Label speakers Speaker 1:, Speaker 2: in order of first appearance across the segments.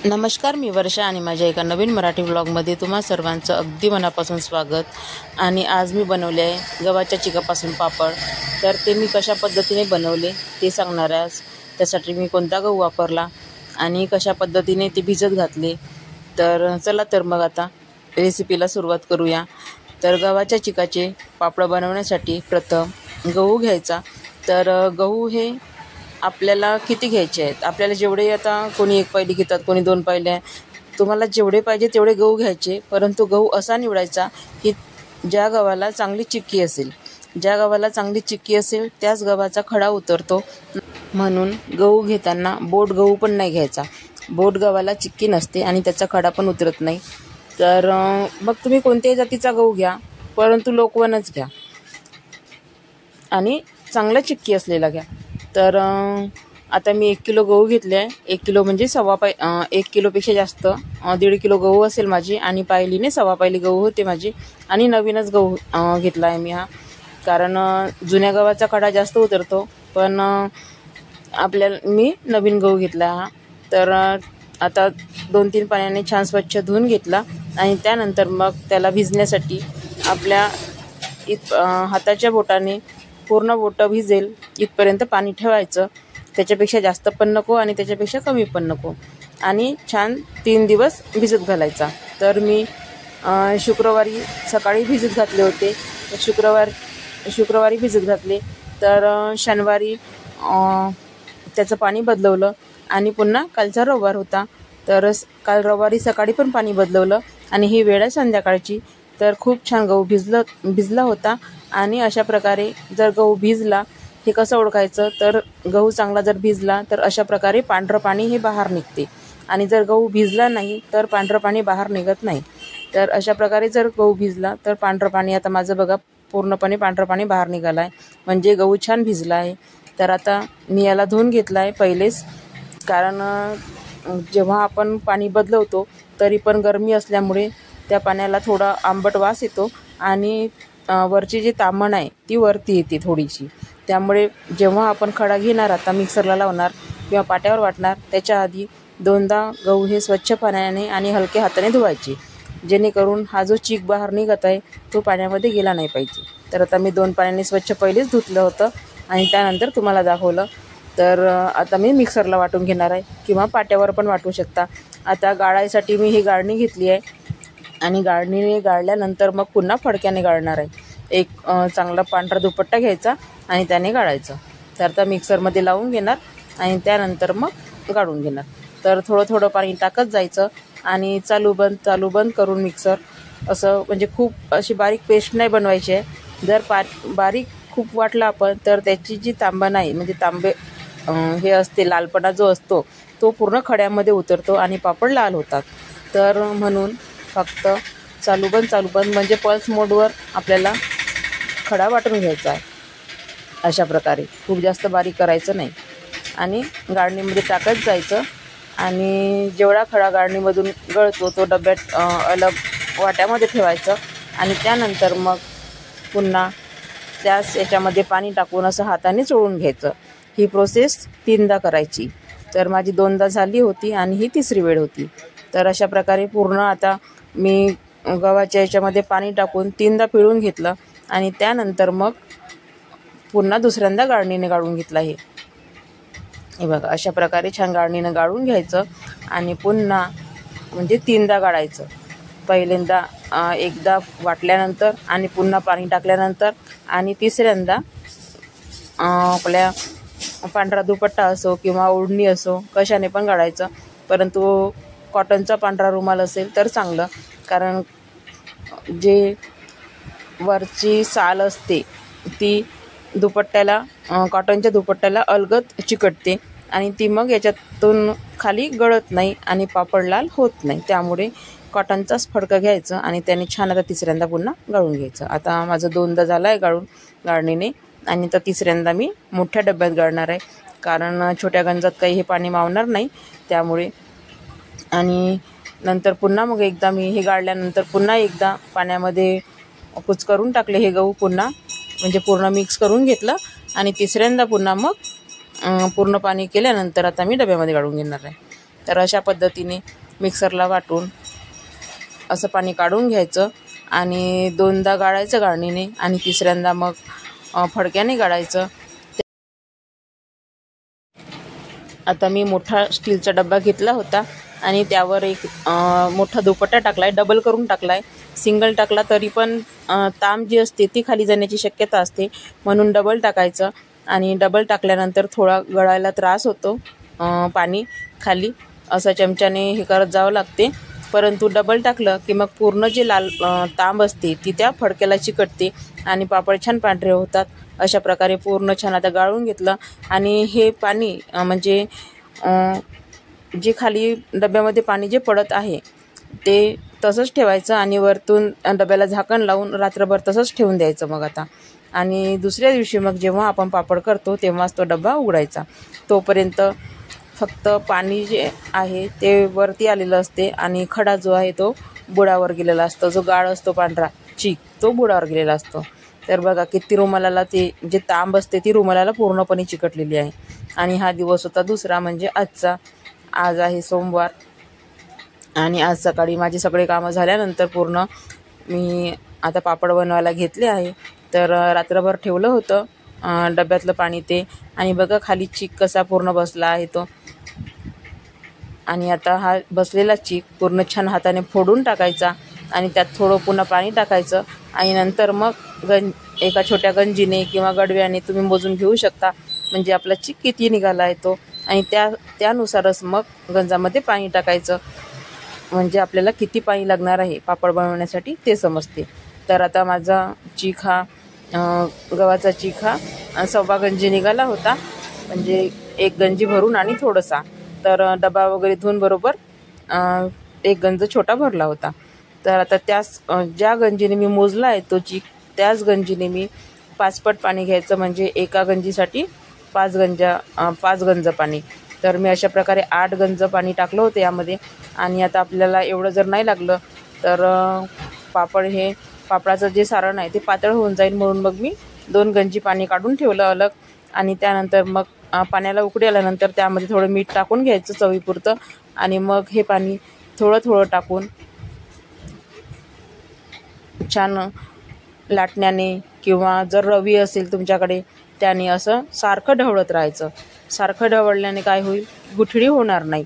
Speaker 1: नमस्कार, मी वर्षा आणि माझ्या एका नवीन मराठी ब्लॉगमध्ये तुम्हा सर्वांचं अगदी मनापासून स्वागत. आणि आज मी बनवले आहे गव्हाच्या चिकापासून पापड. तर ते मी कशा पद्धतीने बनवले ते सांगणार आहे आज. त्यासाठी मी कोणता गहू वापरला आणि कशा पद्धतीने ते भिजत घातले. तर चला तर मग आता रेसिपीला सुरुवात करूया. तर गव्हाच्या चिकाचे पापड बनवण्यासाठी प्रथम गहू घ्यायचा. तर गहू हे आपल्याला किती घ्यायचे आहेत, आपल्याला जेवढे, आता कोणी एक पायली घेतात, कोणी दोन पायल्या, तुम्हाला जेवढे पाहिजे तेवढे गहू घ्यायचे. परंतु गहू असा निवडायचा की ज्या गव्हाला चांगली चिक्की असेल. ज्या गव्हाला चांगली चिक्की असेल त्याच गव्हाचा खडा उतरतो. म्हणून गहू घेताना बोट गहू पण नाही घ्यायचा. बोट गव्हाला चिक्की नसते आणि त्याचा खडा पण उतरत नाही. तर मग तुम्ही कोणत्याही जातीचा गहू घ्या, परंतु लोकवनच घ्या आणि चांगला चिक्की असलेला घ्या. तर आता मी 1 किलो गहू घेतले आहे. 1 किलो म्हणजे 1 किलोपेक्षा जास्त, 1.5 किलो गहू असेल माझी. आणि पायलीने 1.25 पायली गहू होते माझी. आणि नवीनच गहू घेतला आहे मी हा, कारण जुन्या गव्हाचा खडा जास्त उतरतो. पण मी नवीन गहू घेतला हा. तर आता 2-3 पाण्याने छान स्वच्छ धुवून घेतला. आणि त्यानंतर मग त्याला भिजण्यासाठी आपल्या हाताच्या बोटाने पूर्ण बोटं भिजेल इथपर्यंत पाणी ठेवायचं. त्याच्यापेक्षा जास्त पण नको आणि त्याच्यापेक्षा कमी पण नको. आणि छान 3 दिवस भिजत घालायचा. तर मी शुक्रवारी सकाळी भिजत घातले होते. शुक्रवारी भिजत घातले. तर शनिवारी त्याचं पाणी बदलवलं. आणि पुन्हा कालचा रविवार होता, तर काल रविवारी सकाळी पण पाणी बदलवलं. आणि ही वेळ आहे संध्याकाळची. तर खूप छान गहू भिजला होता. आणि अशा प्रकारे जर गहू भिजला, हे कसं ओळखायचं, तर गहू चांगला जर भिजला तर अशा प्रकारे पांढरं पाणी हे बाहेर निघते. आणि जर गहू भिजला नाही तर पांढरं पाणी बाहेर निघत नाही. तर अशा प्रकारे जर गहू भिजला तर पांढरं पाणी, आता माझं बघा पूर्णपणे पांढरं पाणी बाहेर निघालं आहे, म्हणजे गहू छान भिजला आहे. तर आता मी याला धुवून घेतला आहे पहिलेच, कारण जेव्हा आपण पाणी बदलवतो तरी पण गरमी असल्यामुळे त्या पाण्याला थोडा आंबट वास येतो. आणि वरची जी तामण आहे ती वरती येते थोडीशी. त्यामुळे जेव्हा आपण खडा घेणार, आता मिक्सरला लावणार किंवा पाट्यावर वाटणार, त्याच्या आधी 2दा गहू हे स्वच्छ पाण्याने आणि हलक्या हाताने धुवायचे, जेणेकरून हा जो चीक बाहेर निघत आहे तो पाण्यामध्ये गेला नाही पाहिजे. तर आता मी 2 पाण्याने स्वच्छ पहिलेच धुतलं होतं आणि त्यानंतर तुम्हाला दाखवलं. तर आता मी मिक्सरला वाटून घेणार आहे किंवा पाट्यावर पण वाटू शकता. आता गाळायसाठी मी ही गाळणी घेतली आहे. आणि गाळणीने गाळल्यानंतर मग पुन्हा फडक्याने गाळणार आहे. एक चांगला पांढरा दुपट्टा घ्यायचा आणि त्याने गाळायचं. तर आता मिक्सरमध्ये लावून घेणार आणि त्यानंतर मग गाळून घेणार. तर थोडं पाणी टाकत जायचं आणि चालू बंद करून मिक्सर असं, म्हणजे खूप अशी बारीक पेस्ट नाही बनवायची आहे. जर बारीक खूप वाटलं आपण तर त्याची जी तांबण आहे, म्हणजे तांबे हे असते, लालपणा जो असतो तो पूर्ण खड्यामध्ये उतरतो आणि पापड लाल होतात. तर म्हणून फक्त चालू बंद म्हणजे पल्स मोडवर आपल्याला खडा वाटून घ्यायचा आहे. अशा प्रकारे खूप जास्त बारीक करायचं नाही. आणि गाळणीमध्ये टाकत जायचं. आणि जेवढा खडा गाळणीमधून गळतो तो डब्यात अलग वाट्यामध्ये ठेवायचं. आणि त्यानंतर मग पुन्हा त्याच याच्यामध्ये पाणी टाकून असं हाताने चोळून घ्यायचं. ही प्रोसेस 3दा करायची. तर माझी 2दा झाली होती आणि ही 3री वेळ होती. तर अशा प्रकारे पूर्ण आता मी गव्हाच्या याच्यामध्ये पाणी टाकून 3दा पिळून घेतलं. आणि त्यानंतर मग पुन्हा दुसऱ्यांदा गाळणीने गाळून घेतला. हे बघा, अशा प्रकारे छान गाळणीनं गाळून घ्यायचं. आणि पुन्हा म्हणजे 3दा गाळायचं. पहिल्यांदा एकदा वाटल्यानंतर आणि पुन्हा पाणी टाकल्यानंतर, आणि तिसऱ्यांदा आपल्या पांढरा दुपट्टा असो किंवा ओढणी असो कशाने पण गाळायचं. परंतु कॉटनचा पांढरा रुमाल असेल तर चांगलं, कारण जे वरची साल असते ती दुपट्ट्याला, कॉटनच्या दुपट्ट्याला अलगद चिकटते आणि ती मग याच्यातून खाली गळत नाही आणि पापड लाल होत नाही. त्यामुळे कॉटनचाच फडकं घ्यायचं आणि त्याने छान आता 3ऱ्यांदा पुन्हा गाळून घ्यायचं. आता माझं 2दा झालं आहे गाळणीने. आणि तर 3ऱ्यांदा मी मोठ्या डब्यात गाळणार आहे, कारण छोट्या गंजात काही हे पाणी मावणार नाही त्यामुळे. आणि नंतर पुन्हा मग एकदा मी हे गाळल्यानंतर पुन्हा एकदा पाण्यामध्ये कुचकरून टाकले हे गहू पुन्हा, म्हणजे पूर्ण मिक्स करून घेतलं. आणि 3ऱ्यांदा पुन्हा मग पूर्ण पाणी केल्यानंतर आता मी डब्यामध्ये गाळून घेणार आहे. तर अशा पद्धतीने मिक्सरला वाटून असं पाणी काढून घ्यायचं आणि दोनदा गाळायचं गाळणीने आणि तिसऱ्यांदा मग फडक्याने गाळायचं. आता मी मोठा स्टीलचा डब्बा घेतला होता आणि त्यावर एक मोठा दुपट्टा टाकलाय, डबल करून टाकलाय. सिंगल टाकला तरी पण ताम जी असते ती खाली जाण्याची शक्यता असते, म्हणून डबल टाकायचं. आणि डबल टाकल्यानंतर थोडा गळायला त्रास होतो, पाणी खाली असं चमच्याने हे करत जावं लागते. परंतु डबल टाकलं की मग पूर्ण जे लाल तांब असते ती त्या फडक्याला चिकटते आणि पापड छान पांढरे होतात. अशा प्रकारे पूर्ण छान आता गाळून घेतलं आणि हे पाणी म्हणजे जे खाली डब्यामध्ये पाणी जे पडत आहे ते तसंच ठेवायचं आणि वरतून डब्याला झाकण लावून रात्रभर तसंच ठेवून द्यायचं. मग आता आणि दुसऱ्या दिवशी मग जेव्हा आपण पापड करतो तेव्हाच तो डब्बा उघडायचा. तोपर्यंत फक्त पाणी जे आहे ते वरती आलेलं असते आणि खडा जो आहे तो बुडावर गेलेला असतो, जो गाळ असतो पांढरा चीक तो बुडावर गेलेला असतो. तर बघा किती रुमालाला ते जे तांब असते ती रुमालाला पूर्णपणे चिकटलेली आहे. आणि हा दिवस होता दुसरा म्हणजे आजचा. आज आहे सोमवार आणि आज सकाळी माझे सगळे कामं झाल्यानंतर पूर्ण मी आता पापड बनवायला घेतले आहे. तर रात्रभर ठेवलं होतं डब्यातलं पाणी ते, आणि बघा खाली चीक कसा पूर्ण बसला आहे तो. आणि आता हा बसलेला चीक पूर्ण छान हाताने फोडून टाकायचा आणि त्यात थोडं पुन्हा पाणी टाकायचं आणि नंतर मग एका छोट्या गंजीने किंवा गडव्याने तुम्ही मोजून घेऊ शकता म्हणजे आपला चीक किती निघाला आहे तो. आणि त्यानुसारच मग गंजामध्ये पाणी टाकायचं म्हणजे आपल्याला किती पाणी लागणार आहे पापड बनवण्यासाठी ते समजते. तर आता माझा चीक हा गव्हाचा चीक हा 1.25 गंजी निघाला होता, म्हणजे 1 गंजी भरून आणि थोडासा. तर डबा वगैरे धुवून बरोबर 1 गंज छोटा भरला होता. तर आता त्याच ज्या गंजीने मी मोजला आहे तो चीक त्याच गंजीने मी 5 पट पाणी घ्यायचं, म्हणजे एका गंजीसाठी 5 गंज पाणी. तर मी अशा प्रकारे 8 गंज पाणी टाकलं होतं यामध्ये. आणि आता आपल्याला एवढं जर नाही लागलं तर पापडाचं जे सारण आहे ते पातळ होऊन जाईल, म्हणून मग मी 2 गंजी पाणी काढून ठेवलं अलग. आणि त्यानंतर मग पाण्याला उकळी आल्यानंतर त्यामध्ये थोडं मीठ टाकून घ्यायचं चवीपुरतं आणि मग हे पाणी थोडं थोडं टाकून छान लाटण्याने किंवा जर रवी असेल तुमच्याकडे त्याने असं सारखं ढवळत राहायचं. सारखं ढवळल्याने काय होईल, गुठळी होणार नाही.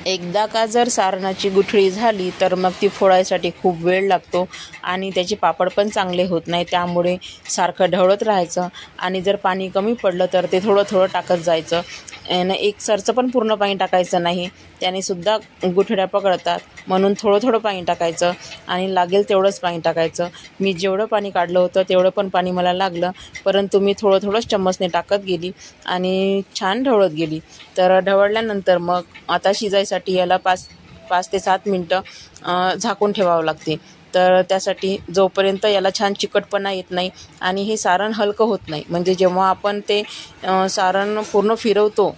Speaker 1: एकदा का जर सारणाची गुठळी झाली तर मग ती फोडायसाठी खूप वेळ लागतो आणि त्याचे पापड पण चांगले होत नाही. त्यामुळे सारखं ढवळत राहायचं आणि जर पाणी कमी पडलं तर ते थोडं थोडं टाकत जायचं. एकसारखं पण पूर्ण पाणी टाकायचं नाही, त्याने सुद्धा गुठळ्या पकडतात, म्हणून थोडं थोडं पाणी टाकायचं आणि लागेल तेवढंच पाणी टाकायचं. मी जेवढं पाणी काढलं होतं तेवढं पण पाणी मला लागलं, परंतु मी थोडं थोडंच चम्मचने टाकत गेली आणि छान ढवळत गेली. तर ढवळल्यानंतर मग आता शिजायसाठी याला 5 ते 7 मिनटं झाकून ठेवावं लागते. तर त्यासाठी जोपर्यंत याला छान चिकटपणा येत नाही आणि हे सारण हलकं होत नाही, म्हणजे जेव्हा आपण ते सारण पूर्ण फिरवतो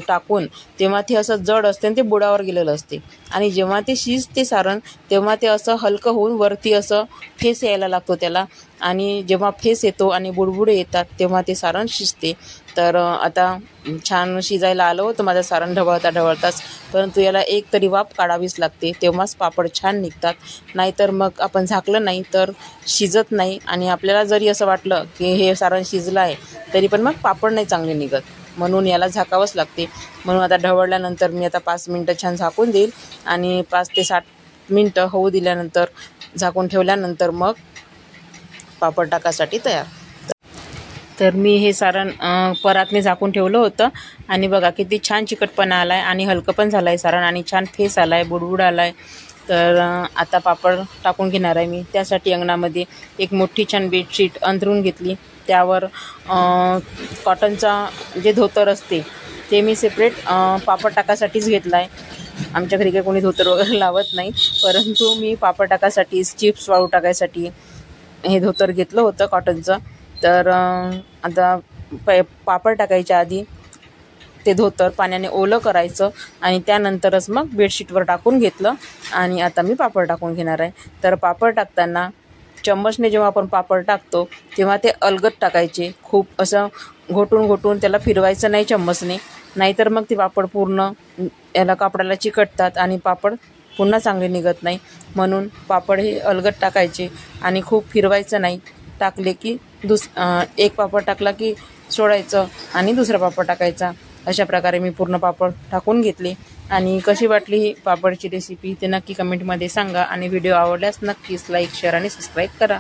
Speaker 1: टाकून तेव्हा ते असं जड असते आणि ते बुडावर गेलेलं असते. आणि जेव्हा ते शिजते सारण तेव्हा ते असं हलकं होऊन वरती असं फेस यायला लागतो त्याला, आणि जेव्हा फेस येतो आणि बुडबुडे येतात तेव्हा ते सारण शिजते. तर आता छान शिजायला आलं होतं माझं सारण ढवळताच, परंतु याला एक तरी वाफ काढावीच लागते, तेव्हाच पापड छान निघतात. नाहीतर मग आपण झाकलं नाही तर शिजत नाही आणि आपल्याला जरी असं वाटलं की हे सारण शिजलं आहे तरी पण मग पापड नाही चांगले निघत, म्हणून याला झाकावंच लागते. म्हणून आता ढवळल्यानंतर मी आता 5 मिनटं छान झाकून देईल आणि 5 ते 7 मिनटं होऊ दिल्यानंतर झाकून ठेवल्यानंतर मग पापड टाकासाठी तयार. तर मी हे सारण परातने झाकून ठेवलं होतं आणि बघा किती छान चिकटपणा आला आहे आणि हलकं पण झालं आहे सारण आणि छान फेस आला आहे, बुडबुड आला आहे. तर आता पापड टाकून घेणार आहे मी. त्यासाठी अंगणामध्ये एक मोठी छान बेडशीट अंथरून घेतली, त्यावर कॉटनचा जे धोतर असते ते मी सेपरेट पापड टाकासाठीच घेतला आहे. आमच्या घरी काही कोणी धोतर वगैरे लावत नाही, परंतु मी पापड टाकासाठी चिप्स वाळू टाकायसाठी हे धोतर घेतलं होतं कॉटनचं. तर आता पापड टाकायच्या आधी ते धोतर पाण्याने ओलं करायचं आणि त्यानंतरच मग बेडशीटवर टाकून घेतलं आणि आता मी पापड टाकून घेणार आहे. तर पापड टाकताना चम्मचने जेव्हा आपण पापड टाकतो तेव्हा ते अलगद टाकायचे, खूप असं घोटून घोटून त्याला फिरवायचं नाही चम्मचने, नाहीतर मग ते पापड पूर्ण याला कापडाला चिकटतात आणि पापड पुन्हा चांगले निघत नाही. म्हणून पापड हे अलगद टाकायचे आणि खूप फिरवायचं नाही. टाकले की एक पापड टाकला की सोडायचं आणि दुसरा पापड टाकायचा. अशा प्रकारे मी पूर्ण पापड टाकून घेतले. आणि कशी वाटली ही पापडची रेसिपी ते नक्की कमेंटमध्ये सांगा आणि व्हिडिओ आवडल्यास नक्कीच लाईक, शेअर आणि सबस्क्राईब करा.